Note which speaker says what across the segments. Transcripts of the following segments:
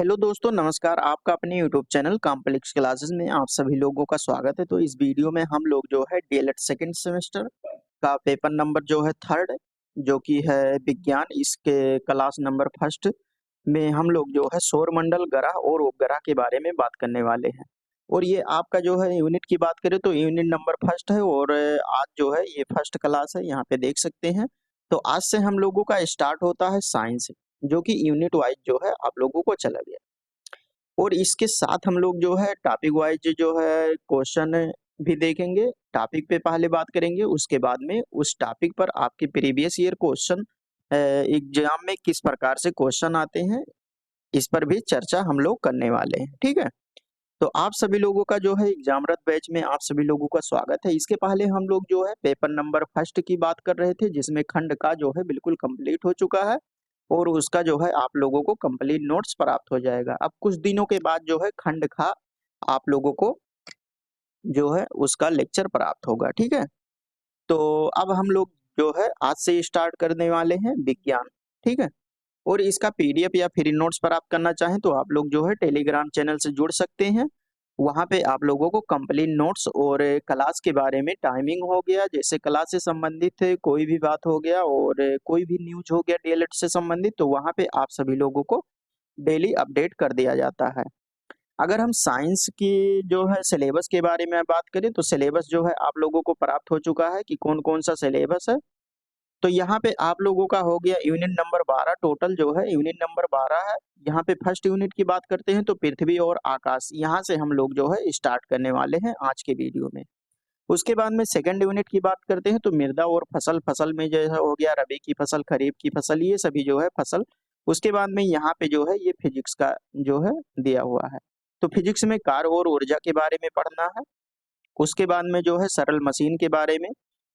Speaker 1: Hello दोस्तों, नमस्कार। आपका अपने यूट्यूब चैनल कॉम्प्लेक्स क्लासेस में आप सभी लोगों का स्वागत है। तो इस वीडियो में हम लोग जो है डीएलएड सेकंड सेमेस्टर का पेपर नंबर जो है थर्ड, जो कि है विज्ञान, इसके क्लास नंबर फर्स्ट में हम लोग जो है सौरमंडल, ग्रह और उपग्रह के बारे में बात करने वाले हैं। और ये आपका जो है यूनिट की बात करें तो यूनिट नंबर फर्स्ट है और आज जो है ये फर्स्ट क्लास है, यहाँ पे देख सकते हैं। तो आज से हम लोगों का स्टार्ट होता है साइंस, जो कि यूनिट वाइज जो है आप लोगों को चला गया। और इसके साथ हम लोग जो है टॉपिक वाइज जो है क्वेश्चन भी देखेंगे। टॉपिक पे पहले बात करेंगे, उसके बाद में उस टॉपिक पर आपके प्रीवियस ईयर क्वेश्चन एग्जाम में किस प्रकार से क्वेश्चन आते हैं, इस पर भी चर्चा हम लोग करने वाले हैं। ठीक है, तो आप सभी लोगों का जो है एग्जामरत बैच में आप सभी लोगों का स्वागत है। इसके पहले हम लोग जो है पेपर नंबर फर्स्ट की बात कर रहे थे, जिसमें खंड का जो है बिल्कुल कंप्लीट हो चुका है और उसका जो है आप लोगों को कंप्लीट नोट्स प्राप्त हो जाएगा। अब कुछ दिनों के बाद जो है खंड खा आप लोगों को जो है उसका लेक्चर प्राप्त होगा। ठीक है, तो अब हम लोग जो है आज से स्टार्ट करने वाले हैं विज्ञान। ठीक है, और इसका पीडीएफ या फ्री नोट्स प्राप्त करना चाहें तो आप लोग जो है टेलीग्राम चैनल से जुड़ सकते हैं। वहाँ पे आप लोगों को कंप्लीट नोट्स और क्लास के बारे में टाइमिंग हो गया, जैसे क्लास से संबंधित कोई भी बात हो गया और कोई भी न्यूज हो गया डीएलएड से संबंधित, तो वहाँ पे आप सभी लोगों को डेली अपडेट कर दिया जाता है। अगर हम साइंस की जो है सिलेबस के बारे में बात करें तो सिलेबस जो है आप लोगों को प्राप्त हो चुका है कि कौन कौन सा सिलेबस है। तो यहाँ पे आप लोगों का हो गया यूनिट नंबर 12, टोटल जो है यूनिट नंबर 12 है। यहाँ पे फर्स्ट यूनिट की बात करते हैं तो पृथ्वी और आकाश, यहाँ से हम लोग जो है स्टार्ट करने वाले हैं आज के वीडियो में। उसके बाद में सेकंड यूनिट की बात करते हैं तो मृदा और फसल, फसल में जो है हो गया रबी की फसल, खरीफ की फसल, ये सभी जो है फसल। उसके बाद में यहाँ पे जो है ये फिजिक्स का जो है दिया हुआ है, तो फिजिक्स में कार्य और ऊर्जा के बारे में पढ़ना है। उसके बाद में जो है सरल मशीन के बारे में,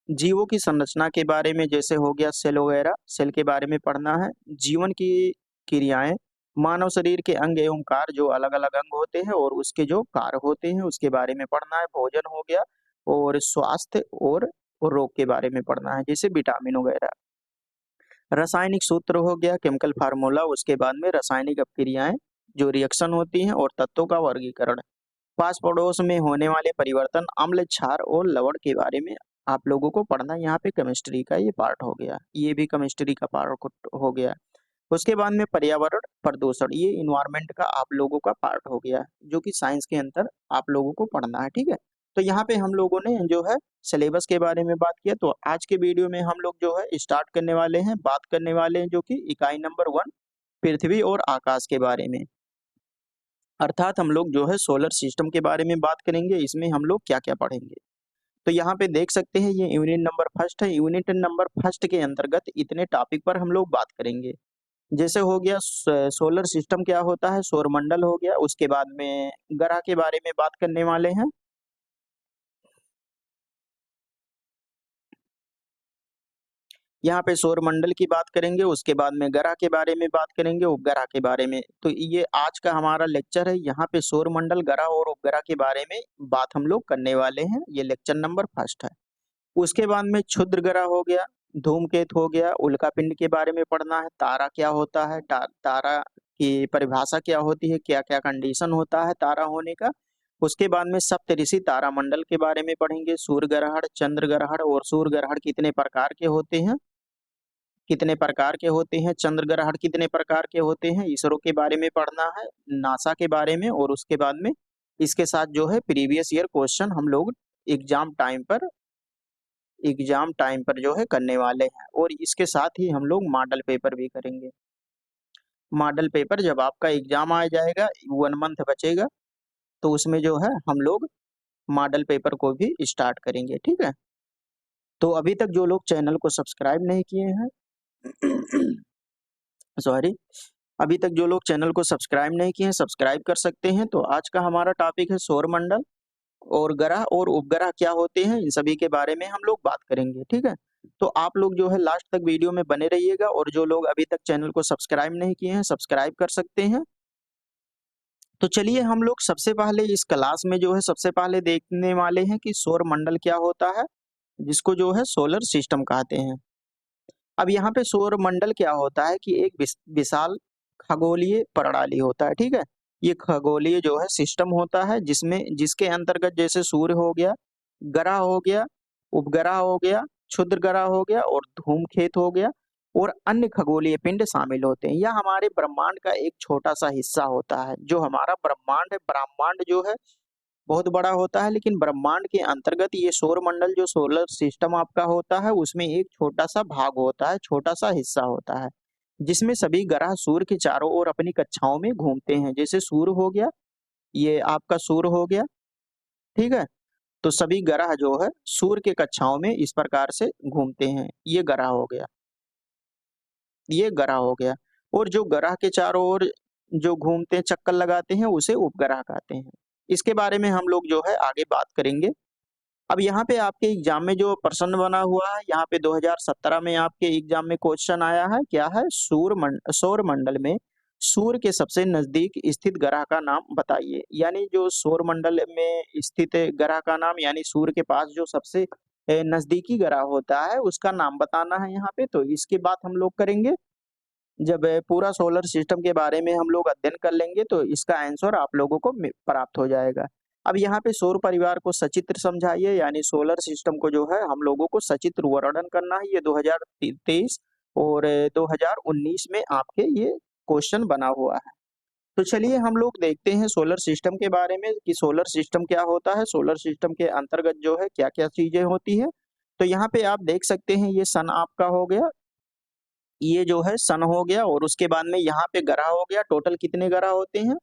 Speaker 1: जीवों की संरचना के बारे में, जैसे हो गया सेल वगैरह, सेल के बारे में पढ़ना है। जीवन की क्रियाएं, मानव शरीर के अंग एवं कार्य, जो अलग अलग अंग होते हैं और उसके जो कार्य होते हैं उसके बारे में पढ़ना है। भोजन हो गया और स्वास्थ्य और रोग के बारे में पढ़ना है, जैसे विटामिन वगैरह। रासायनिक सूत्र हो गया, केमिकल फार्मूला। उसके बाद में रासायनिक अपक्रियाएं जो रिएक्शन होती हैं और तत्वों का वर्गीकरण। पास पड़ोस में होने वाले परिवर्तन, अम्ल, क्षार और लवण के बारे में आप लोगों को पढ़ना। यहाँ पे केमिस्ट्री का ये पार्ट हो गया, ये भी केमिस्ट्री का पार्ट हो गया। उसके बाद में पर्यावरण प्रदूषण, ये इन्वायरमेंट का आप लोगों का पार्ट हो गया, जो कि साइंस के अंदर आप लोगों को पढ़ना है। ठीक है, तो यहाँ पे हम लोगों ने जो है सिलेबस के बारे में बात किया। तो आज के वीडियो में हम लोग जो है स्टार्ट करने वाले हैं, बात करने वाले हैं जो कि इकाई नंबर 1 पृथ्वी और आकाश के बारे में। अर्थात हम लोग जो है सोलर सिस्टम के बारे में बात करेंगे, इसमें हम लोग क्या क्या पढ़ेंगे। तो यहाँ पे देख सकते हैं ये यूनिट नंबर फर्स्ट है। यूनिट नंबर फर्स्ट के अंतर्गत इतने टॉपिक पर हम लोग बात करेंगे, जैसे हो गया सोलर सिस्टम क्या होता है, सौरमंडल हो गया। उसके बाद में ग्रह के बारे में बात करने वाले हैं। यहाँ पे सौरमंडल की बात करेंगे, उसके बाद में ग्रह के बारे में बात करेंगे, उपग्रह के बारे में। तो ये आज का हमारा लेक्चर है, यहाँ पे सौरमंडल, ग्रह और उपग्रह के बारे में बात हम लोग करने वाले हैं। ये लेक्चर नंबर फर्स्ट है। उसके बाद में क्षुद्र ग्रह हो गया, धूमकेतु हो गया, उल्कापिंड के बारे में पढ़ना है। तारा क्या होता है, तारा की परिभाषा क्या होती है, क्या क्या कंडीशन होता है तारा होने का। उसके बाद में सप्तऋषि तारामंडल के बारे में पढ़ेंगे। सूर्य ग्रहण, चंद्र ग्रहण और सूर्य ग्रहण कितने प्रकार के होते हैं, कितने प्रकार के होते हैं, चंद्र ग्रहण कितने प्रकार के होते हैं, इसरो के बारे में पढ़ना है, नासा के बारे में। और उसके बाद में इसके साथ जो है प्रीवियस ईयर क्वेश्चन हम लोग एग्जाम टाइम पर जो है करने वाले हैं। और इसके साथ ही हम लोग मॉडल पेपर भी करेंगे। मॉडल पेपर जब आपका एग्जाम आ जाएगा, 1 मंथ बचेगा, तो उसमें जो है हम लोग मॉडल पेपर को भी स्टार्ट करेंगे। ठीक है, तो अभी तक जो लोग चैनल को सब्सक्राइब नहीं किए हैं सॉरी, अभी तक जो लोग चैनल को सब्सक्राइब नहीं किए हैं, सब्सक्राइब कर सकते हैं। तो आज का हमारा टॉपिक है सौरमंडल और ग्रह और उपग्रह क्या होते हैं, इन सभी के बारे में हम लोग बात करेंगे। ठीक है, तो आप लोग जो है लास्ट तक वीडियो में बने रहिएगा, और जो लोग अभी तक चैनल को सब्सक्राइब नहीं किए हैं, सब्सक्राइब कर सकते हैं। तो चलिए हम लोग सबसे पहले इस क्लास में जो है सबसे पहले देखने वाले हैं कि सौरमंडल क्या होता है, जिसको जो है सोलर सिस्टम कहते हैं। अब यहाँ पे सौरमंडल क्या होता है कि एक विशाल खगोलीय प्रणाली होता है, ठीक है। ये खगोलीय जो है सिस्टम होता है जिसके अंतर्गत जैसे सूर्य हो गया, ग्रह हो गया, उपग्रह हो गया, क्षुद्र ग्रह हो गया और धूमकेतु हो गया और अन्य खगोलीय पिंड शामिल होते हैं। यह हमारे ब्रह्मांड का एक छोटा-सा हिस्सा होता है। जो हमारा ब्रह्मांड है, ब्रह्मांड जो है बहुत बड़ा होता है, लेकिन ब्रह्मांड के अंतर्गत ये सौरमंडल जो सोलर सिस्टम आपका होता है, उसमें एक छोटा-सा भाग होता है, छोटा-सा हिस्सा होता है, जिसमें सभी ग्रह सूर्य के चारों ओर अपनी कक्षाओं में घूमते हैं। जैसे सूर्य हो गया, ये आपका सूर्य हो गया, ठीक है? तो सभी ग्रह जो है सूर्य के कक्षाओं में इस प्रकार से घूमते हैं। ये ग्रह हो गया, ये ग्रह हो गया और जो ग्रह के चारों ओर जो घूमते हैं, चक्कर लगाते हैं, उसे उपग्रह कहते हैं। इसके बारे में हम लोग जो है आगे बात करेंगे। अब यहाँ पे आपके एग्जाम में जो प्रश्न बना हुआ है, यहाँ पे 2017 में आपके एग्जाम में क्वेश्चन आया है, क्या है? सौर मंडल में सूर्य के सबसे नजदीक स्थित ग्रह का नाम बताइए। यानी जो सौर मंडल में स्थित ग्रह का नाम, यानी सूर्य के पास जो सबसे नजदीकी ग्रह होता है, उसका नाम बताना है यहाँ पे। तो इसके बाद हम लोग करेंगे, जब पूरा सोलर सिस्टम के बारे में हम लोग अध्ययन कर लेंगे, तो इसका आंसर आप लोगों को प्राप्त हो जाएगा। अब यहाँ पे सौर परिवार को सचित्र समझाइए, यानी सोलर सिस्टम को जो है हम लोगों को सचित्र वर्णन करना है। ये 2023 और 2019 में आपके ये क्वेश्चन बना हुआ है। तो चलिए हम लोग देखते हैं सोलर सिस्टम के बारे में कि सोलर सिस्टम क्या होता है, सोलर सिस्टम के अंतर्गत जो है क्या-क्या चीजें होती है। तो यहाँ पे आप देख सकते हैं, ये सन आपका हो गया, ये जो है सन हो गया और उसके बाद में यहाँ पे ग्रह हो गया। टोटल कितने ग्रह होते हैं?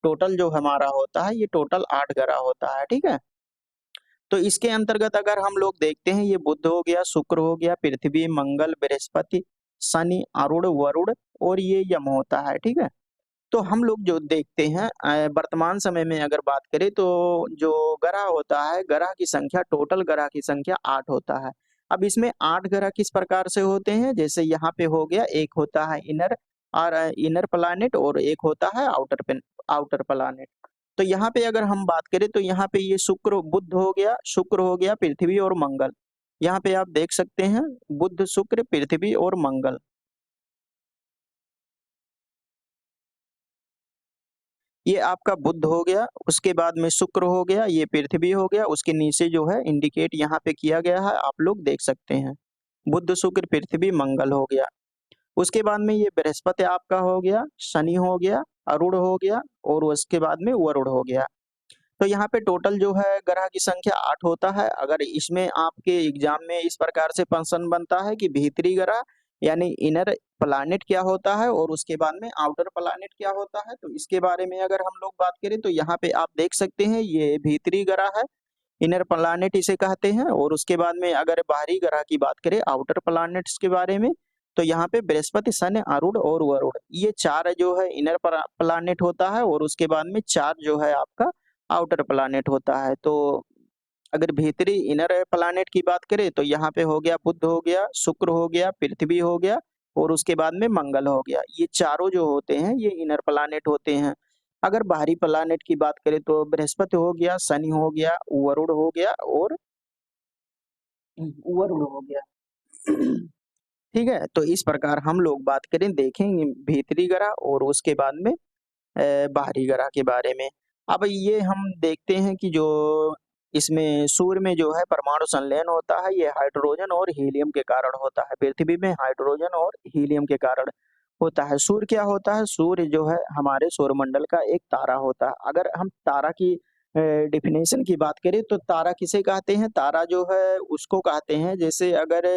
Speaker 1: टोटल जो हमारा होता है, ये टोटल 8 ग्रह होता है, ठीक है? तो इसके अंतर्गत अगर हम लोग देखते हैं, ये बुध हो गया, शुक्र हो गया, पृथ्वी, मंगल, बृहस्पति, शनि, अरुण, वरुण और ये यम होता है, ठीक है? तो हम लोग जो देखते हैं वर्तमान समय में अगर बात करें, तो जो ग्रह होता है, ग्रह की संख्या, टोटल ग्रह की संख्या 8 होता है। अब इसमें 8 ग्रह किस प्रकार से होते हैं? जैसे यहाँ पे हो गया, एक होता है इनर प्लैनेट और एक होता है आउटर प्लैनेट। तो यहाँ पे अगर हम बात करें, तो यहाँ पे ये शुक्र हो गया, पृथ्वी और मंगल। यहाँ पे आप देख सकते हैं, बुध, शुक्र, पृथ्वी और मंगल। ये आपका बुध हो गया, उसके बाद में शुक्र हो गया, ये पृथ्वी हो गया, उसके नीचे जो है इंडिकेट यहाँ पे किया गया है, आप लोग देख सकते हैं। बुध, शुक्र, पृथ्वी, मंगल हो गया। उसके बाद में ये बृहस्पति आपका हो गया, शनि हो गया, अरुण हो गया और उसके बाद में वरुण हो गया। तो यहाँ पे टोटल जो है ग्रह की संख्या 8 होता है। अगर इसमें आपके एग्जाम में इस प्रकार से प्रश्न बनता है कि भीतरी ग्रह यानी इनर प्लैनेट क्या होता है और उसके बाद में आउटर प्लैनेट क्या होता है, तो इसके बारे में अगर हम लोग बात करें, तो यहाँ पे आप देख सकते हैं, ये भीतरी ग्रह है, इनर प्लैनेट इसे कहते हैं। और उसके बाद में अगर बाहरी ग्रह की बात करें, आउटर प्लैनेट्स के बारे में, तो यहाँ पे बृहस्पति, शनि, अरुण और वरुण, ये 4 जो है इनर प्लैनेट होता है और उसके बाद में 4 जो है आपका आउटर प्लैनेट होता है। तो अगर भीतरी इनर प्लैनेट की बात करें, तो यहाँ पे हो गया बुध हो गया, शुक्र हो गया, पृथ्वी हो गया और उसके बाद में मंगल हो गया। ये चारों जो होते हैं, ये इनर प्लैनेट होते हैं। अगर बाहरी प्लैनेट की बात करें, तो बृहस्पति हो गया, शनि हो गया, वरुण हो गया और वरुण हो गया। ठीक है, तो इस प्रकार हम लोग बात करें, देखेंगे भीतरी ग्रह और उसके बाद में बाहरी ग्रह के बारे में। अब ये हम देखते हैं कि जो इसमें सूर्य में जो है परमाणु संलयन होता है, ये हाइड्रोजन और हीलियम के कारण होता है। पृथ्वी में हाइड्रोजन और हीलियम के कारण होता है। सूर्य क्या होता है? सूर्य जो है हमारे सौरमंडल का एक तारा होता है। अगर हम तारा की डेफिनेशन की बात करें, तो तारा किसे कहते हैं? तारा जो है उसको कहते हैं, जैसे अगर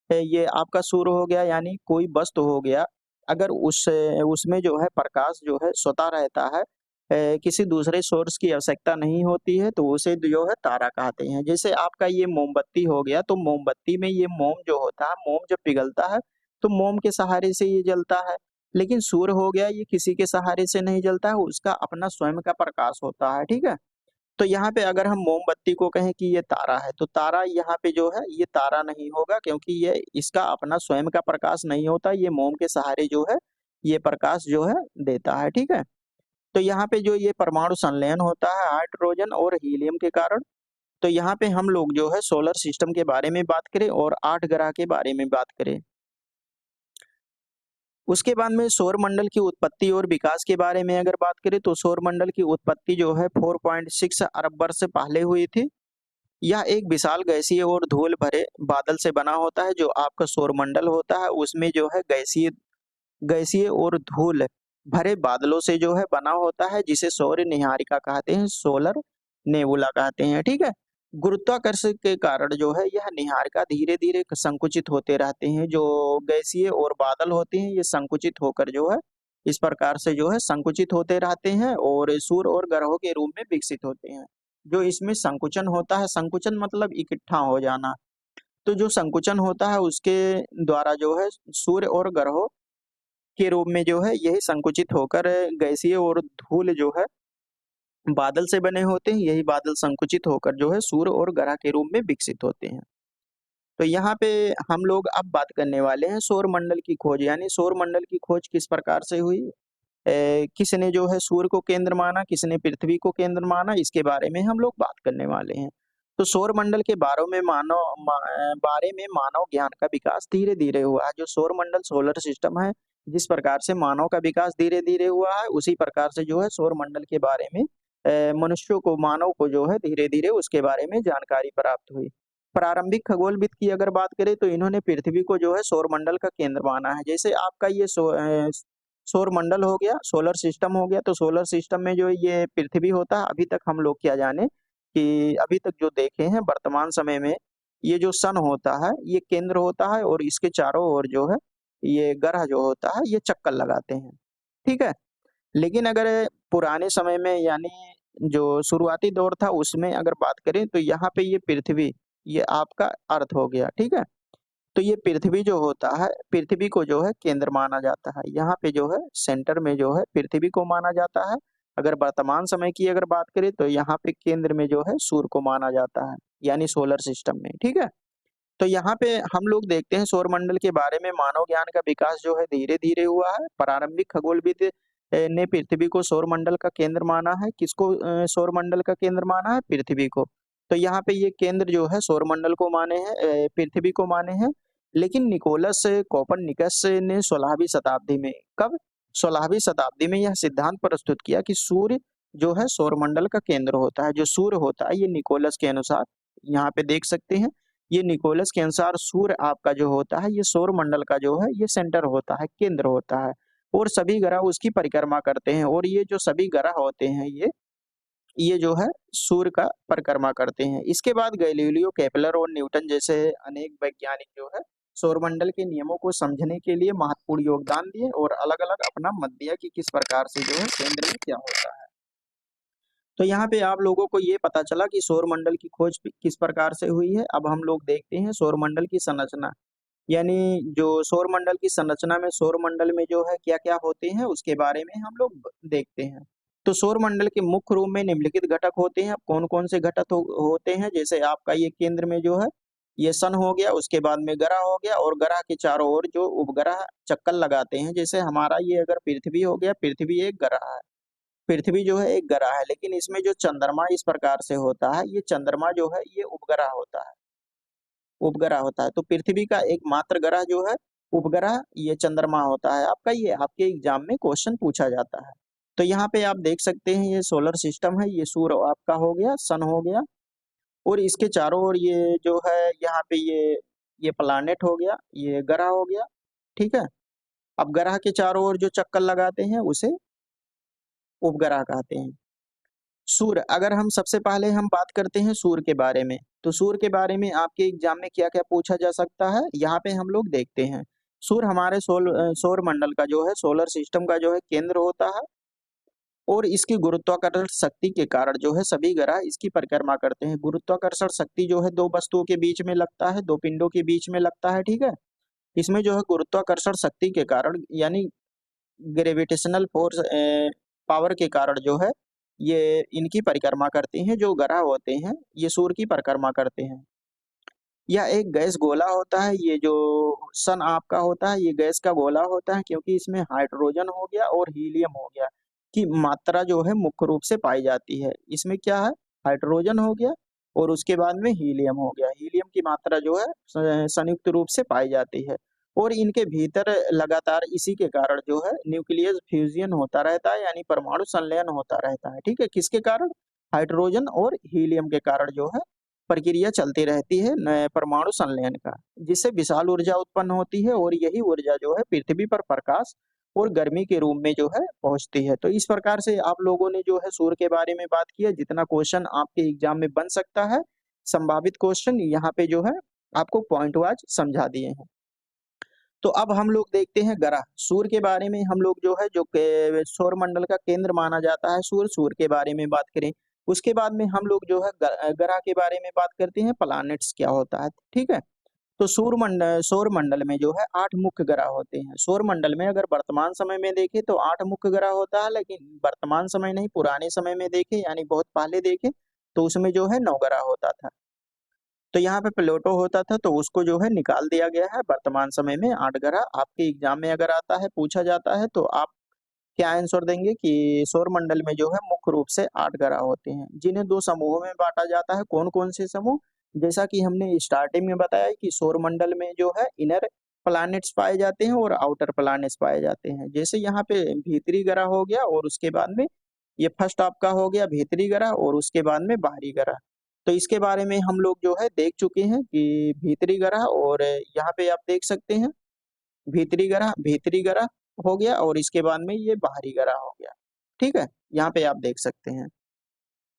Speaker 1: ये आपका सूर्य हो गया, यानी कोई वस्तु हो गया, अगर उसमें जो है प्रकाश जो है स्वतः रहता है, किसी दूसरे सोर्स की आवश्यकता नहीं होती है, तो उसे जो है तारा कहते हैं। जैसे आपका ये मोमबत्ती हो गया, तो मोमबत्ती में ये मोम जो होता है, मोम जब पिघलता है, तो मोम के सहारे से ये जलता है। लेकिन सूर्य हो गया, ये किसी के सहारे से नहीं जलता है, उसका अपना स्वयं का प्रकाश होता है, ठीक है? तो यहाँ पे अगर हम मोमबत्ती को कहें कि ये तारा है, तो तारा यहाँ पे जो है ये तारा नहीं होगा, क्योंकि ये इसका अपना स्वयं का प्रकाश नहीं होता, ये मोम के सहारे जो है ये प्रकाश जो है देता है, ठीक है? तो यहाँ पे जो ये परमाणु संलयन होता है हाइड्रोजन और हीलियम के कारण। तो यहाँ पे हम लोग जो है सोलर सिस्टम के बारे में बात करें और 8 ग्रह के बारे में बात करें। उसके बाद में सौरमंडल की उत्पत्ति और विकास के बारे में अगर बात करें तो सौरमंडल की उत्पत्ति जो है 4.6 अरब वर्ष पहले हुई थी। यह एक विशाल गैसीय और धूल भरे बादल से बना होता है। जो आपका सौरमंडल होता है उसमें जो है गैसीय गैसीय और धूल भरे बादलों से जो है बना होता है, जिसे सौर निहारिका कहते हैं, सोलर नेबुला कहते हैं, ठीक है। गुरुत्वाकर्षण के कारण जो है यह निहारिका धीरे धीरे संकुचित होते रहते हैं। जो गैसीय और बादल होते हैं ये संकुचित होकर जो है इस प्रकार से जो है संकुचित होते रहते हैं और सूर्य और ग्रहों के रूप में विकसित होते हैं। जो इसमें संकुचन होता है, संकुचन मतलब इकट्ठा हो जाना, तो जो संकुचन होता है उसके द्वारा जो है सूर्य और ग्रहों के रूप में जो है यही संकुचित होकर गैसीय और धूल जो है बादल से बने होते हैं। यही बादल संकुचित होकर जो है सूर्य और ग्रह के रूप में विकसित होते हैं। तो यहाँ पे हम लोग अब बात करने वाले हैं सौर मंडल की खोज, यानी सौर मंडल की खोज किस प्रकार से हुई। किसने जो है सूर्य को केंद्र माना, किसने पृथ्वी को केंद्र माना, इसके बारे में हम लोग बात करने वाले हैं। तो सौर मंडल के बारे में मानव ज्ञान का विकास धीरे धीरे हुआ है। जो सौर मंडल सोलर सिस्टम है, जिस प्रकार से मानव का विकास धीरे धीरे हुआ है, उसी प्रकार से जो है सौर मंडल के बारे में मनुष्यों को, मानव को जो है धीरे धीरे उसके बारे में जानकारी प्राप्त हुई। प्रारंभिक खगोलविद की अगर बात करें तो इन्होंने पृथ्वी को जो है सौरमंडल का केंद्र माना है। जैसे आपका ये सौर मंडल हो गया, सोलर सिस्टम हो गया, तो सोलर सिस्टम में जो ये पृथ्वी होता है, अभी तक हम लोग क्या जाने कि अभी तक जो देखे हैं वर्तमान समय में ये जो सन होता है ये केंद्र होता है और इसके चारों ओर जो है ये ग्रह जो होता है ये चक्कर लगाते हैं, ठीक है। लेकिन अगर पुराने समय में यानी जो शुरुआती दौर था उसमें अगर बात करें तो यहाँ पे ये पृथ्वी, ये आपका अर्थ हो गया, ठीक है। तो ये पृथ्वी जो होता है, पृथ्वी को जो है केंद्र माना जाता है। यहाँ पे जो है सेंटर में जो है पृथ्वी को माना जाता है। अगर वर्तमान समय की अगर बात करें तो यहाँ पे केंद्र में जो है सूर्य को माना जाता है, यानी सोलर सिस्टम में, ठीक है। तो यहाँ पे हम लोग देखते हैं सौरमंडल के बारे में मानव ज्ञान का विकास जो है धीरे धीरे हुआ है। प्रारंभिक खगोलविद ने पृथ्वी को सौरमंडल का केंद्र माना है। किसको सौरमंडल का केंद्र माना है? पृथ्वी को। तो यहाँ पे ये केंद्र जो है सौरमंडल को माने हैं, पृथ्वी को माने हैं। लेकिन निकोलस कोपरनिकस ने 16वीं शताब्दी में, कब? 16वीं शताब्दी में यह सिद्धांत प्रस्तुत किया कि सूर्य जो है सौरमंडल का केंद्र होता है। जो सूर्य होता है ये निकोलस के अनुसार, यहाँ पे देख सकते हैं, ये निकोलस के अनुसार सूर्य आपका जो होता है ये सौर मंडल का जो है ये सेंटर होता है, केंद्र होता है और सभी ग्रह उसकी परिक्रमा करते हैं। और ये जो सभी ग्रह होते हैं ये जो है सूर्य का परिक्रमा करते हैं। इसके बाद गैलीलियो, केपलर और न्यूटन जैसे अनेक वैज्ञानिक जो है सौरमंडल के नियमों को समझने के लिए महत्वपूर्ण योगदान दिए और अलग अलग अपना मत दिया कि किस प्रकार से जो है केंद्र में क्या होता है। तो यहाँ पे आप लोगों को ये पता चला कि सौरमंडल की खोज किस प्रकार से हुई है। अब हम लोग देखते हैं सौरमंडल की संरचना, यानी जो सौरमंडल की संरचना में सौरमंडल में जो है क्या-क्या होते हैं उसके बारे में हम लोग देखते हैं। तो सौरमंडल के मुख्य रूप में निम्नलिखित घटक होते हैं। अब कौन-कौन से घटक होते हैं? जैसे आपका ये केंद्र में जो है ये सन हो गया, उसके बाद में ग्रह हो गया और ग्रह के चारों ओर जो उपग्रह चक्कर लगाते हैं। जैसे हमारा ये अगर पृथ्वी हो गया, पृथ्वी एक ग्रह है। पृथ्वी जो है एक ग्रह है, लेकिन इसमें जो चंद्रमा इस प्रकार से होता है, ये चंद्रमा जो है ये उपग्रह होता है, उपग्रह होता है। तो पृथ्वी का एकमात्र ग्रह जो है उपग्रह ये चंद्रमा होता है आपका। ये आपके एग्जाम में क्वेश्चन पूछा जाता है। तो यहाँ पे आप देख सकते हैं ये सोलर सिस्टम है, ये सूर्य आपका हो गया, सन हो गया और इसके चारों ओर ये जो है यहाँ पे ये प्लैनेट हो गया, ये ग्रह हो गया, ठीक है। अब ग्रह के चारों ओर जो चक्कर लगाते हैं उसे उपग्रह कहते हैं। सूर्य, अगर हम सबसे पहले हम बात करते हैं सूर्य के बारे में, तो सूर्य के बारे में आपके एग्जाम में क्या-क्या पूछा जा सकता है, यहाँ पे हम लोग देखते हैं। सूर्य हमारे सौर मंडल का जो है, सोलर सिस्टम का जो है केंद्र होता है और इसकी गुरुत्वाकर्षण शक्ति के कारण जो है सभी ग्रह इसकी परिक्रमा करते हैं। गुरुत्वाकर्षण शक्ति जो है 2 वस्तुओं के बीच में लगता है, 2 पिंडों के बीच में लगता है, ठीक है। इसमें जो है गुरुत्वाकर्षण शक्ति के कारण यानी ग्रेविटेशनल फोर्स पावर के कारण जो है ये इनकी परिक्रमा करती हैं। जो ग्रह होते हैं ये सूर्य की परिक्रमा करते हैं। यह एक गैस गोला होता है। ये जो सन आपका होता है ये गैस का गोला होता है, क्योंकि इसमें हाइड्रोजन हो गया और हीलियम हो गया की मात्रा जो है मुख्य रूप से पाई जाती है। इसमें क्या है, हाइड्रोजन हो गया और उसके बाद में हीलियम हो गया। हीलियम की मात्रा जो है संयुक्त रूप से पाई जाती है। और इनके भीतर लगातार इसी के कारण जो है न्यूक्लियस फ्यूजन होता रहता है, यानी परमाणु संलयन होता रहता है। ठीक है, किसके कारण? हाइड्रोजन और हीलियम के कारण जो है प्रक्रिया चलती रहती है परमाणु संलयन का, जिससे विशाल ऊर्जा उत्पन्न होती है और यही ऊर्जा जो है पृथ्वी पर प्रकाश और गर्मी के रूप में जो है पहुंचती है। तो इस प्रकार से आप लोगों ने जो है सूर्य के बारे में बात किया। जितना क्वेश्चन आपके एग्जाम में बन सकता है, संभावित क्वेश्चन यहाँ पे जो है आपको पॉइंट वाइज समझा दिए हैं। तो अब हम लोग देखते हैं ग्रह। सूर्य के बारे में हम लोग जो है सौर मंडल का केंद्र माना जाता है सूर्य, सूर्य के बारे में बात करें। उसके बाद में हम लोग जो है ग्रह के बारे में बात करते हैं, प्लैनेट्स क्या होता है। ठीक है, तो सौर मंडल में जो है 8 मुख्य ग्रह होते हैं। सौर मंडल में अगर वर्तमान समय में देखें तो 8 मुख्य ग्रह होता है, लेकिन वर्तमान समय नहीं, पुराने समय में देखें यानी बहुत पहले देखें तो उसमें जो है 9 ग्रह होता था। तो यहाँ पे प्लूटो होता था, तो उसको जो है निकाल दिया गया है। वर्तमान समय में 8 ग्रह आपके एग्जाम में अगर आता है, पूछा जाता है, तो आप क्या आंसर देंगे कि सौर मंडल में जो है मुख्य रूप से 8 ग्रह होते हैं, जिन्हें 2 समूहों में बांटा जाता है। कौन-कौन से समूह? जैसा कि हमने स्टार्टिंग में बताया कि सौर मंडल में जो है इनर प्लैनेट्स पाए जाते हैं और आउटर प्लैनेट्स पाए जाते हैं। जैसे यहाँ पे भीतरी ग्रह हो गया और उसके बाद में ये फर्स्ट आपका हो गया भीतरी ग्रह और उसके बाद में बाहरी ग्रह। तो इसके बारे में हम लोग जो है देख चुके हैं कि भीतरी ग्रह, और यहाँ पे आप देख सकते हैं भीतरी ग्रह हो गया और इसके बाद में ये बाहरी ग्रह हो गया। ठीक है, यहाँ पे आप देख सकते हैं।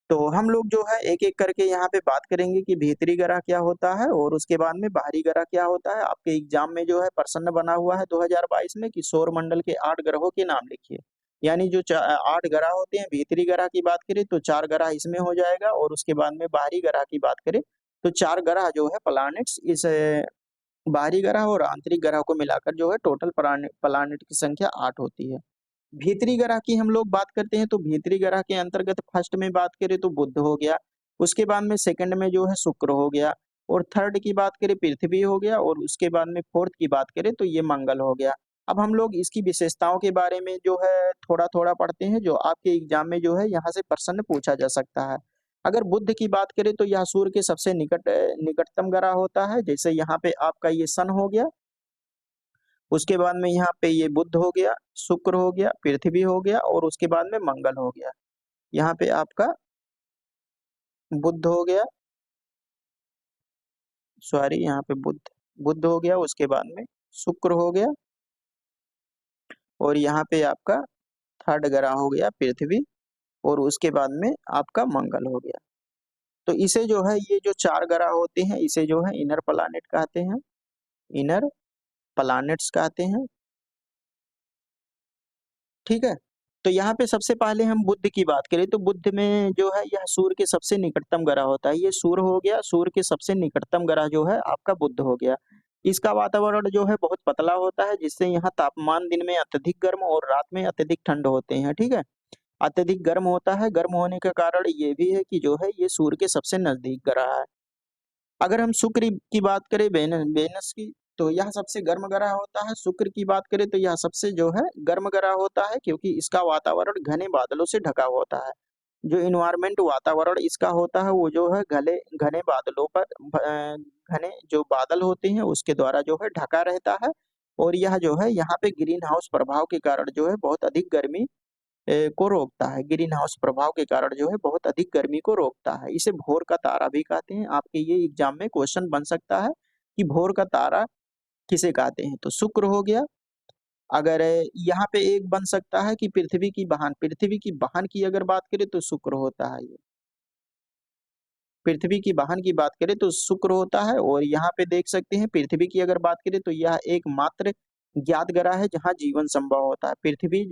Speaker 1: तो हम लोग जो है एक-एक करके यहाँ पे बात करेंगे कि भीतरी ग्रह क्या होता है और उसके बाद में बाहरी ग्रह क्या होता है। आपके एग्जाम में जो है प्रश्न बना हुआ है 2022 में कि सौर मंडल के 8 ग्रहों के नाम लिखिए। यानी जो 8 ग्रह होते हैं, भीतरी ग्रह की बात करें तो 4 ग्रह इसमें हो जाएगा और उसके बाद में बाहरी ग्रह की बात करें तो 4 ग्रह जो है प्लैनेट्स इस बाहरी ग्रह और आंतरिक ग्रह को मिलाकर जो है टोटल प्लैनेट की संख्या 8 होती है। भीतरी ग्रह की हम लोग बात करते हैं तो भीतरी ग्रह के अंतर्गत फर्स्ट में बात करें तो बुध हो गया, उसके बाद में सेकंड में जो है शुक्र हो गया, और थर्ड की बात करें पृथ्वी हो गया, और उसके बाद में फोर्थ की बात करें तो ये मंगल हो गया। अब हम लोग इसकी विशेषताओं के बारे में जो है थोड़ा-थोड़ा पढ़ते हैं, जो आपके एग्जाम में जो है यहाँ से प्रश्न पूछा जा सकता है। अगर बुध की बात करें तो यह सूर्य के सबसे निकटतम ग्रह होता है। जैसे यहाँ पे आपका ये सन हो गया, उसके बाद में यहाँ पे ये बुध हो गया, शुक्र हो गया, पृथ्वी हो गया और उसके बाद में मंगल हो गया। यहाँ पे आपका बुध हो गया, सॉरी यहाँ पे बुध बुध हो गया, उसके बाद में शुक्र हो गया और यहाँ पे आपका थर्ड ग्रह हो गया पृथ्वी और उसके बाद में आपका मंगल हो गया। तो इसे जो है ये जो 4 ग्रह होते हैं इसे जो है इनर प्लैनेट कहते हैं, इनर प्लैनेट्स कहते हैं। ठीक है? तो यहाँ पे सबसे पहले हम बुध की बात करें तो बुध में जो है यह सूर्य के सबसे निकटतम ग्रह होता है। ये सूर्य हो गया, सूर्य के सबसे निकटतम ग्रह जो है आपका बुध हो गया। इसका वातावरण जो है बहुत पतला होता है, जिससे यहाँ तापमान दिन में अत्यधिक गर्म और रात में अत्यधिक ठंड होते हैं। ठीक है? अत्यधिक गर्म होता है, गर्म होने का कारण ये भी है कि जो है ये सूर्य के सबसे नजदीक ग्रह है। अगर हम शुक्र की बात करें वेनस की, तो यह सबसे गर्म ग्रह होता है। शुक्र की बात करें तो यह सबसे जो है गर्म ग्रह होता है, क्योंकि इसका वातावरण घने बादलों से ढका होता है। जो इन्वायरमेंट वातावरण इसका होता है वो जो है घने घने बादलों पर घने जो बादल होते हैं उसके द्वारा जो है ढका रहता है, और यह जो है यहाँ पे ग्रीन हाउस प्रभाव के कारण जो है बहुत अधिक गर्मी को रोकता है। ग्रीन हाउस प्रभाव के कारण जो है बहुत अधिक गर्मी को रोकता है। इसे भोर का तारा भी कहते हैं। आपके ये एग्जाम में क्वेश्चन बन सकता है कि भोर का तारा किसे कहते हैं? तो शुक्र हो गया। अगर यहाँ पे एक बन सकता है कि पृथ्वी की बहन की अगर बात करें तो शुक्र होता है ये। पृथ्वी की वाहन की बात करें तो शुक्र होता है, और यहाँ पे देख सकते हैं पृथ्वी की अगर बात करें तो यह एकमात्र ज्ञात ग्रह है जहाँ जीवन संभव होता है। पृथ्वी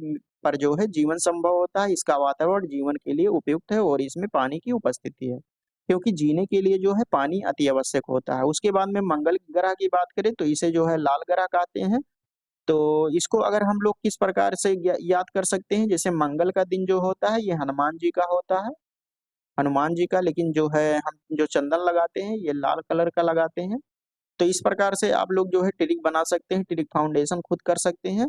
Speaker 1: पर जो है जीवन संभव होता है, इसका वातावरण जीवन के लिए उपयुक्त है और इसमें पानी की उपस्थिति है, क्योंकि जीने के लिए जो है पानी अति आवश्यक होता है। उसके बाद में मंगल ग्रह की बात करें तो इसे जो है लाल ग्रह कहते हैं। तो इसको अगर हम लोग किस प्रकार से याद कर सकते हैं, जैसे मंगल का दिन जो होता है ये हनुमान जी का होता है, हनुमान जी का, लेकिन जो है हम जो चंदन लगाते हैं ये लाल कलर का लगाते हैं। तो इस प्रकार से आप लोग जो है ट्रिक बना सकते हैं, ट्रिक फाउंडेशन खुद कर सकते हैं।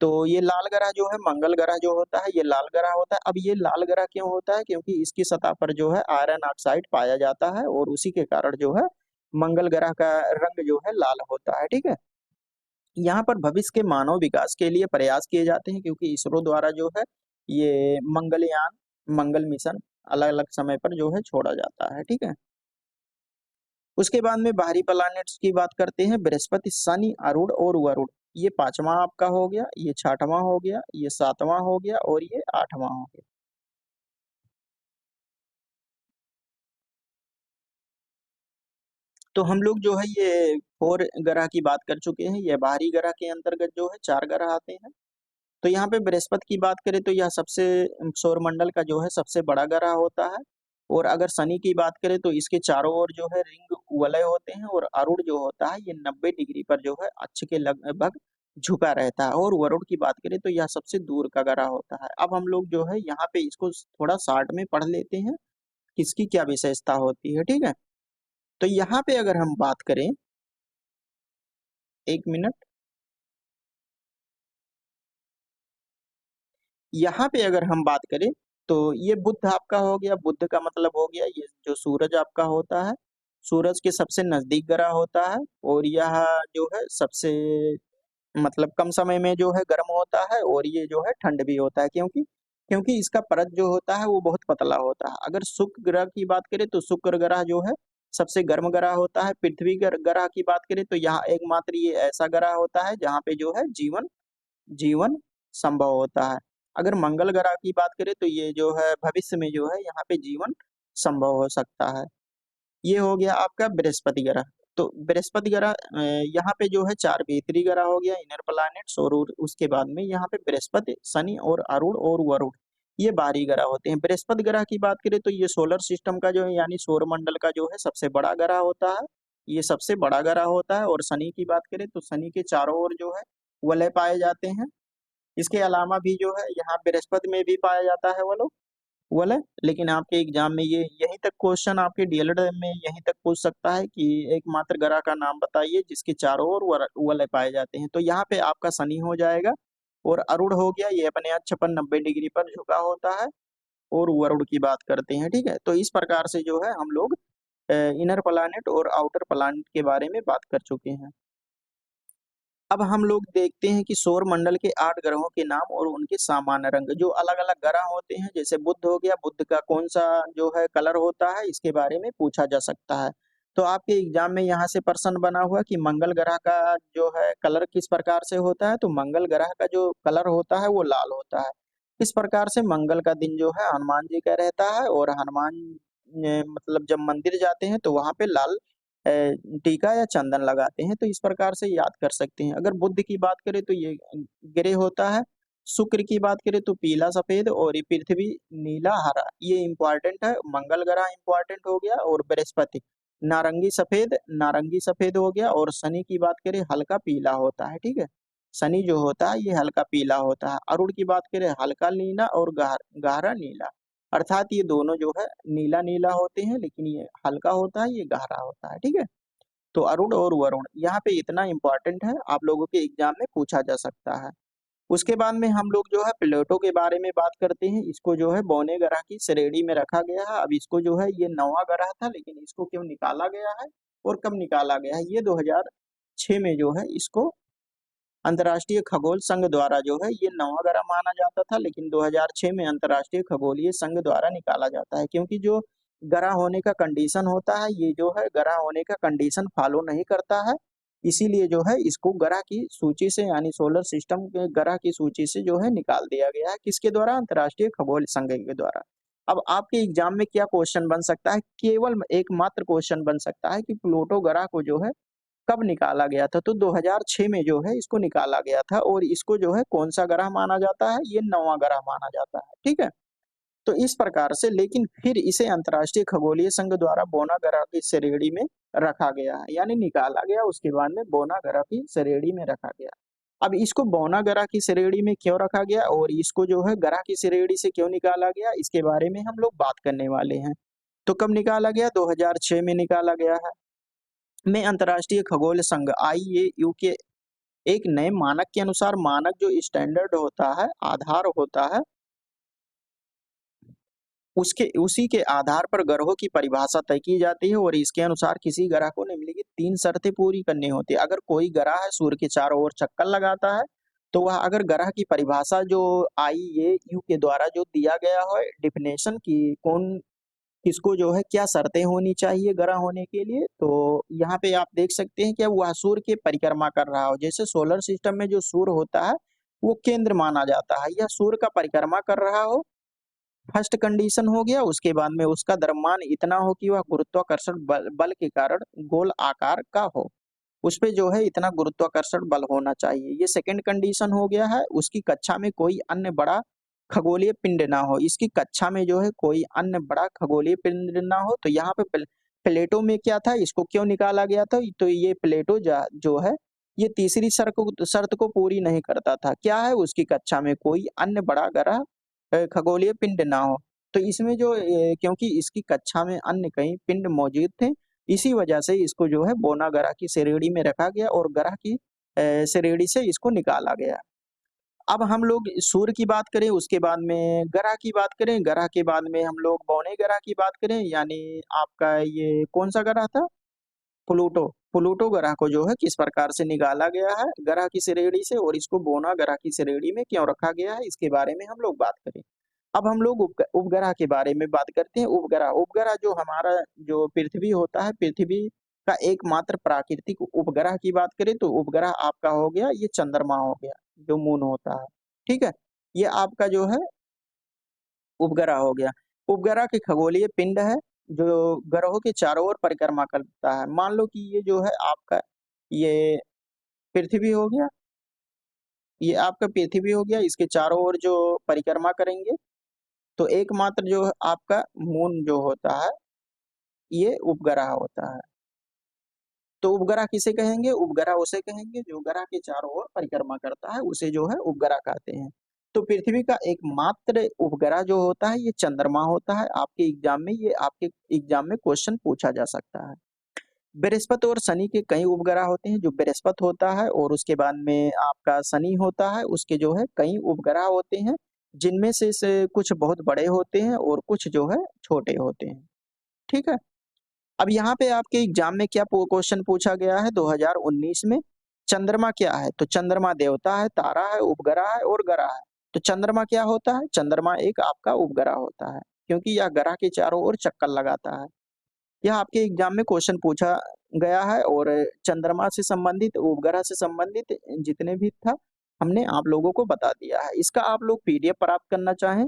Speaker 1: तो ये लाल ग्रह जो है मंगल ग्रह जो होता है ये लाल ग्रह होता है। अब ये लाल ग्रह क्यों होता है? क्योंकि इसकी सतह पर जो है आयरन ऑक्साइड पाया जाता है और उसी के कारण जो है मंगल ग्रह का रंग जो है लाल होता है। ठीक है? यहाँ पर भविष्य के मानव विकास के लिए प्रयास किए जाते हैं, क्योंकि इसरो द्वारा जो है ये मंगलयान, मंगल मिशन अलग-अलग समय पर जो है छोड़ा जाता है, ठीक है? उसके बाद में बाहरी प्लैनेट्स की बात करते हैं, बृहस्पति, शनि, अरुण और वरुण। ये 5वां आपका हो गया, ये 6वां हो गया, ये 7वां हो गया और ये 8वां हो गया। तो हम लोग जो है ये 4 ग्रह की बात कर चुके हैं, ये बाहरी ग्रह के अंतर्गत जो है 4 ग्रह आते हैं। तो यहाँ पे बृहस्पति की बात करें तो यह सबसे सौरमंडल का जो है सबसे बड़ा ग्रह होता है। और अगर शनि की बात करें तो इसके चारों ओर जो है रिंग वलय होते हैं, और अरुण जो होता है ये 90 डिग्री पर जो है अक्ष के लगभग झुका रहता है। और वरुण की बात करें तो यह सबसे दूर का ग्रह होता है। अब हम लोग जो है यहाँ पे इसको थोड़ा शार्ट में पढ़ लेते हैं, किसकी क्या विशेषता होती है, ठीक है? तो यहाँ पे अगर हम बात करें, 1 मिनट, यहाँ पे अगर हम बात करें तो ये बुध आपका हो गया। बुध का मतलब हो गया ये जो सूरज आपका होता है, सूरज के सबसे नजदीक ग्रह होता है। और यह जो है सबसे मतलब कम समय में जो है गर्म होता है, और ये जो है ठंड भी होता है, क्योंकि क्योंकि इसका परत जो होता है वो बहुत पतला होता है। अगर शुक्र ग्रह की बात करें तो शुक्र ग्रह जो है सबसे गर्म ग्रह होता है। पृथ्वी ग्रह की बात करें तो यहाँ एकमात्र ये ऐसा ग्रह होता है जहाँ पे जो है जीवन जीवन संभव होता है। अगर मंगल ग्रह की बात करें तो ये जो है भविष्य में जो है यहाँ पे जीवन संभव हो सकता है। ये हो गया आपका बृहस्पति ग्रह। तो बृहस्पति ग्रह यहाँ पे जो है 4 भीतरी ग्रह हो गया, इनर प्लैनेट्स, और उसके बाद में यहाँ पे बृहस्पति, शनि और अरुण और वरुण ये बाहरी ग्रह होते हैं। बृहस्पति ग्रह की बात करें तो ये सोलर सिस्टम का जो है यानी सौरमंडल का जो है सबसे बड़ा ग्रह होता है। ये सबसे बड़ा ग्रह होता है। और शनि की बात करें तो शनि के चारों ओर जो है वलय पाए जाते हैं। इसके अलावा भी जो है यहाँ बृहस्पति में भी पाया जाता है वलय, लेकिन आपके एग्जाम में ये यहीं तक क्वेश्चन आपके डीएलएड में यहीं तक पूछ सकता है कि एकमात्र ग्रह का नाम बताइए जिसके चारों ओर वलय पाए जाते हैं। तो यहाँ पे आपका शनि हो जाएगा। और अरुण हो गया, ये अपने अक्ष पर 90 डिग्री पर झुका होता है। और वरुण की बात करते हैं, ठीक है? तो इस प्रकार से जो है हम लोग इनर प्लैनेट और आउटर प्लैनेट के बारे में बात कर चुके हैं। अब हम लोग देखते हैं कि सौर मंडल के 8 ग्रहों के नाम और उनके सामान्य रंग। जो अलग-अलग ग्रह होते हैं, जैसे बुध हो गया, बुध का कौन-सा जो है कलर होता है, इसके बारे में पूछा जा सकता है। तो आपके एग्जाम में यहाँ से प्रश्न बना हुआ कि मंगल ग्रह का जो है कलर किस प्रकार से होता है, तो मंगल ग्रह का जो कलर होता है वो लाल होता है। इस प्रकार से मंगल का दिन जो है हनुमान जी का रहता है, और हनुमान मतलब जब मंदिर जाते हैं तो वहाँ पे लाल अ, टीका या चंदन लगाते हैं। तो इस प्रकार से याद कर सकते हैं। अगर बुध की बात करें तो ये ग्रे होता है। शुक्र की बात करें तो पीला सफेद, और ये पृथ्वी नीला हरा, ये इम्पोर्टेंट है। मंगल ग्रह इम्पोर्टेंट हो गया। और बृहस्पति नारंगी सफेद हो गया। और शनि की बात करें हल्का पीला होता है, ठीक है? शनि जो होता है ये हल्का पीला होता है। अरुण की बात करें हल्का नीला और गहरा नीला, अर्थात ये दोनों जो है नीला-नीला होते हैं, लेकिन ये हल्का होता है, ये गहरा होता है, ठीक है? तो अरुण और वरुण यहाँ पे इतना इम्पोर्टेंट है, आप लोगों के एग्जाम में पूछा जा सकता है। उसके बाद में हम लोग जो है प्लेटो के बारे में बात करते हैं। इसको जो है बौने ग्रह की श्रेणी में रखा गया है। अब इसको जो है ये 9वां ग्रह था, लेकिन इसको क्यों निकाला गया है और कब निकाला गया है, ये 2006 में जो है इसको अंतर्राष्ट्रीय खगोल संघ द्वारा जो है ये 9वां ग्रह माना जाता था, लेकिन 2006 में अंतर्राष्ट्रीय खगोलीय संघ द्वारा निकाला जाता है, क्योंकि जो ग्रह होने का कंडीशन होता है ये जो है ग्रह होने का कंडीशन फॉलो नहीं करता है। इसीलिए जो है इसको ग्रह की सूची से यानी सोलर सिस्टम के ग्रह की सूची से जो है निकाल दिया गया है। किसके द्वारा? अंतर्राष्ट्रीय खगोल संघ के द्वारा। अब आपके एग्जाम में क्या क्वेश्चन बन सकता है? केवल एकमात्र क्वेश्चन बन सकता है कि प्लूटो ग्रह को जो है कब निकाला गया था? तो 2006 में जो है इसको निकाला गया था, और इसको जो है कौन-सा ग्रह माना जाता है? ये 9वां ग्रह माना जाता है, ठीक है? तो इस प्रकार से, लेकिन फिर इसे अंतर्राष्ट्रीय खगोलीय संघ द्वारा बौना ग्रह की श्रेणी में रखा गया है, यानी निकाला गया, उसके बाद में बौना ग्रह की श्रेणी में रखा गया। अब इसको बौना ग्रह की श्रेणी में क्यों रखा गया और इसको जो है ग्रह की श्रेणी से क्यों निकाला गया, इसके बारे में हम लोग बात करने वाले हैं। तो कब निकाला गया? 2006 में निकाला गया है। में अंतर्राष्ट्रीय खगोल संघ आईएयू के एक नए मानक के अनुसार, मानक जो स्टैंडर्ड होता है, आधार होता है, उसके उसी के आधार पर ग्रहों की परिभाषा तय की जाती है, और इसके अनुसार किसी ग्रह को निम्नलिखित 3 शर्तें पूरी करनी होती है। अगर कोई ग्रह है सूर्य के चारों ओर चक्कर लगाता है, तो वह अगर ग्रह की परिभाषा जो IAU के द्वारा जो दिया गया है डेफिनेशन कि कौन किसको जो है क्या शर्तें होनी चाहिए ग्रह होने के लिए, तो यहाँ पे आप देख सकते हैं कि वह सूर्य की परिक्रमा कर रहा हो। जैसे सोलर सिस्टम में जो सूर्य होता है, वो केंद्र माना जाता है, यह सूर्य का परिक्रमा कर रहा हो, फर्स्ट कंडीशन हो गया। उसके बाद में उसका द्रव्यमान इतना हो कि वह गुरुत्वाकर्षण बल के कारण गोल आकार का हो, उस पे जो है इतना गुरुत्वाकर्षण बल होना चाहिए। ये सेकंड कंडीशन हो गया है। उसकी कक्षा में कोई अन्य बड़ा खगोलीय पिंड ना हो, इसकी कक्षा में जो है कोई अन्य बड़ा खगोलीय पिंड ना हो। तो यहाँ पे प्लेटो में क्या था, इसको क्यों निकाला गया था, तो ये प्लेटो जो है ये तीसरी शर्त को पूरी नहीं करता था। क्या है, उसकी कक्षा में कोई अन्य बड़ा ग्रह खगोलीय पिंड ना हो। तो इसमें जो क्योंकि इसकी कक्षा में अन्य कई पिंड मौजूद थे, इसी वजह से इसको जो है बोना ग्रह की श्रेणी में रखा गया और ग्रह की श्रेणी से इसको निकाला गया। अब हम लोग सूर्य की बात करें, उसके बाद में ग्रह की बात करें, ग्रह के बाद में हम लोग बौने ग्रह की बात करें, यानी आपका ये कौन सा ग्रह था, प्लूटो। प्लूटो ग्रह को जो है किस प्रकार से निकाला गया है ग्रह की श्रेणी से और इसको बोना ग्रह की श्रेणी में क्यों रखा गया है, इसके बारे में हम लोग बात करें। अब हम लोग उपग्रह के बारे में बात करते हैं। उपग्रह उपग्रह जो हमारा जो पृथ्वी होता है, पृथ्वी का एकमात्र प्राकृतिक उपग्रह की बात करें तो उपग्रह आपका हो गया ये चंद्रमा हो गया, जो मून होता है। ठीक है, ये आपका जो है उपग्रह हो गया। उपग्रह के खगोलीय पिंड है जो ग्रहों के चारों ओर परिक्रमा करता है। मान लो कि ये जो है आपका ये पृथ्वी हो गया, ये आपका पृथ्वी हो गया, इसके चारों ओर जो परिक्रमा करेंगे, तो एकमात्र जो है आपका मून जो होता है, ये उपग्रह होता है। तो उपग्रह किसे कहेंगे, उपग्रह उसे कहेंगे जो ग्रह के चारों ओर परिक्रमा करता है, उसे जो है उपग्रह कहते हैं। तो पृथ्वी का एकमात्र उपग्रह जो होता है ये चंद्रमा होता है। आपके एग्जाम में क्वेश्चन पूछा जा सकता है। बृहस्पति और शनि के कई उपग्रह होते हैं। जो बृहस्पति होता है और उसके बाद में आपका शनि होता है, उसके जो है कई उपग्रह होते हैं, जिनमें से कुछ बहुत बड़े होते हैं और कुछ जो है छोटे होते हैं। ठीक है, अब यहाँ पे आपके एग्जाम में क्या क्वेश्चन पूछा गया है 2019 में, चंद्रमा क्या है, तो चंद्रमा देवता है, तारा है, उपग्रह है और ग्रह है। तो चंद्रमा क्या होता है, चंद्रमा एक आपका उपग्रह होता है, क्योंकि यह ग्रह के चारों ओर चक्कर लगाता है। यह आपके एग्जाम में क्वेश्चन पूछा गया है और चंद्रमा से संबंधित, उपग्रह से संबंधित जितने भी था, हमने आप लोगों को बता दिया है। इसका आप लोग PDF प्राप्त करना चाहें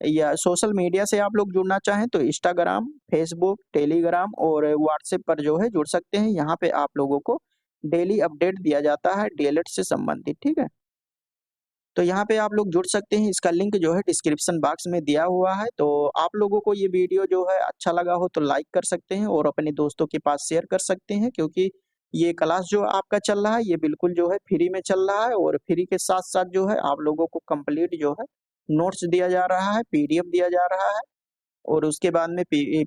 Speaker 1: या सोशल मीडिया से आप लोग जुड़ना चाहें तो इंस्टाग्राम, फेसबुक, टेलीग्राम और व्हाट्सएप पर जो है जुड़ सकते हैं। यहाँ पे आप लोगों को डेली अपडेट दिया जाता है डीएलएड से संबंधित। ठीक है, तो यहाँ पे आप लोग जुड़ सकते हैं। इसका लिंक जो है डिस्क्रिप्शन बॉक्स में दिया हुआ है। तो आप लोगों को ये वीडियो जो है अच्छा लगा हो तो लाइक कर सकते हैं और अपने दोस्तों के पास शेयर कर सकते हैं, क्योंकि ये क्लास जो आपका चल रहा है ये बिल्कुल जो है फ्री में चल रहा है और फ्री के साथ साथ जो है आप लोगों को कंप्लीट जो है नोट्स दिया जा रहा है, PDF दिया जा रहा है और उसके बाद में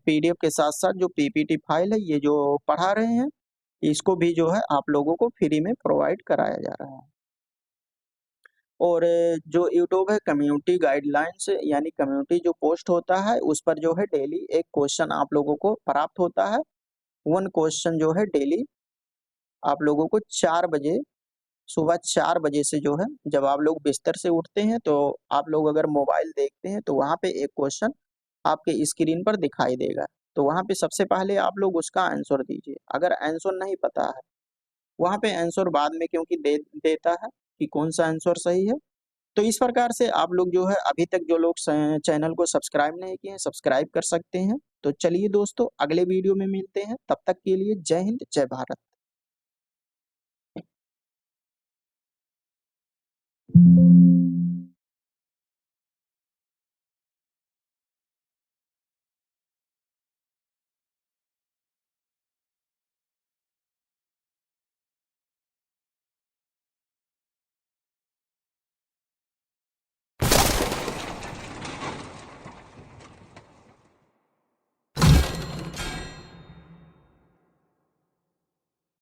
Speaker 1: PDF के साथ साथ जो PPT फाइल है ये जो पढ़ा रहे हैं, इसको भी जो है आप लोगों को फ्री में प्रोवाइड कराया जा रहा है। और जो यूट्यूब है कम्युनिटी गाइडलाइंस, यानी कम्युनिटी जो पोस्ट होता है उस पर जो है डेली एक क्वेश्चन आप लोगों को प्राप्त होता है। 1 क्वेश्चन जो है डेली आप लोगों को 4 बजे, सुबह 4 बजे से जो है जब आप लोग बिस्तर से उठते हैं तो आप लोग अगर मोबाइल देखते हैं तो वहाँ पे एक क्वेश्चन आपके स्क्रीन पर दिखाई देगा। तो वहाँ पे सबसे पहले आप लोग उसका आंसर दीजिए। अगर आंसर नहीं पता है, वहाँ पे आंसर बाद में क्योंकि देता है कि कौन सा आंसर सही है। तो इस प्रकार से आप लोग जो है अभी तक जो लोग चैनल को सब्सक्राइब नहीं किए हैं सब्सक्राइब कर सकते हैं। तो चलिए दोस्तों अगले वीडियो में मिलते हैं, तब तक के लिए जय हिंद जय भारत।